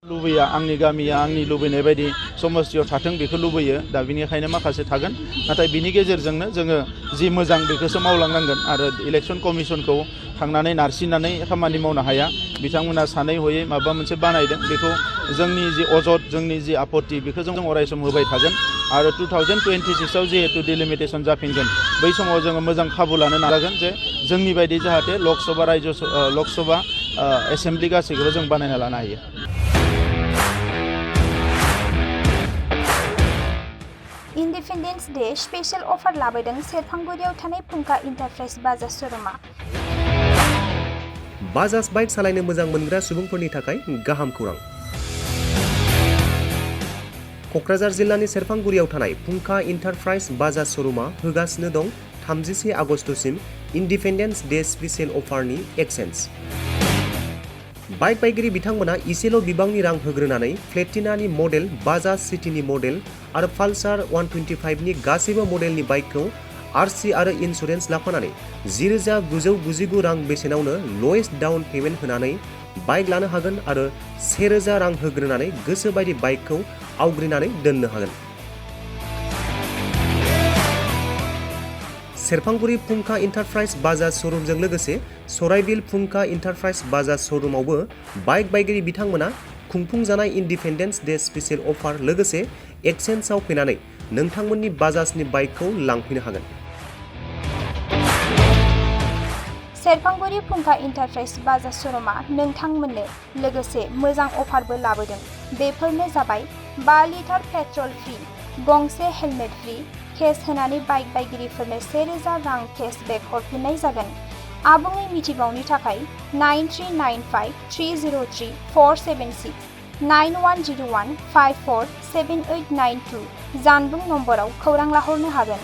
लुबैया आंनि गामिया आंनि लुबैनाय बायदि समस्थियाव थाथों बेखौ लुबैयो दा बिनिखायनो माखासे थागोन नाथाय बिनि गेजेरजोंनो जोङो जि मोजां बेखौसो मावलांनांगोन आरो इलेक्शन कमिसनखौ थांनानै नारसिननानै खामानि मावनो हाया बिथांमोना सानै हयै माबा मोनसे बानायदों बेखौ जोंनि जि अजद जोंनि जि आपत्ति बेखौ जों अरायसम होबाय थागोन आरो 2026 आव जिहेतु डिलिमिटेसन जाफिनगोन बै समाव जोङो मोजां खाबु लानो नाजागोन जे जोंनि बायदि जाहाथे लकसभा एसेम्ब्लि गासैखौबो जों बानायना लानो हायो। इन्डिपेन्डेन्स डे स्पेशल अफार लाबोदों सेरफांगुरियाव थानाय फुंखा इन्टारप्राइज बाजाज श'रुमा। बाजाज बाइक सालायनो मोजां मोनग्रा सुबुंफोरनि थाखाय गाहाम खौरां। क'क्राझार जिल्लानि सेरफांगुरियाव थानाय फुंखा इन्टारप्राइज बाजाज श'रुमा होगासिनो दं 31 आगस्तसिम इन्डिपेन्डेन्स डे स्पेशल अफारनि एक्सेन्ज। बाइक बायगिरि बिथांमोना इसेल' बिबांनि रां होग्रोनानै प्लेटिनानि मडेल, बाजाज सिटीनि मडेल आरो पालसार 125नि गासैबो मडेलनि बाइकखौ आरसि आरो इन्सुरेन्स लाफानानै 10,999 रां बेसेनावनो लवेस्ट डाउन पेमेन्ट होनानै बाइक लानो हागोन आरो 1,000 रां होग्रोनानै गोसो बायदि बाइकखौ आवग्रिनानै दोननो हागोन। सेरफांगुरि फुंखा इन्टारप्राइज बाजाज श'रुमजों लोगोसे सराइबिल फुंखा इन्टारप्राइज बाजाज श'रुमावबो बाइक बायगिरि बिथांमोना खुंफुंजानाय इन्डिपेन्डेन्स डे स्पेशल अफार लोगोसे एक्सेन्जआव फैनानै नोंथांमोननि बाजाजनि बाइकखौ लांफैनो हागोन। सेरफांगुरि फुंखा इन्टारप्राइज बाजाज श'रुमा नोंथांमोननो लोगोसे मोजां अफारबो लाबोदों। बेफोरनो जाबाय 5 लिटार पेट्रल फ्रि, गंसे हेलमेट फ्रि, केस होनानै बाइक बायगिरिफोरनो 1,000 रां केसबेक हरफिननाय जागोन। आबुङै मिथिबावनो थाखाय 9395303476 9101547892 जानबुं नम्बराव खौरां लाहरनो हागोन।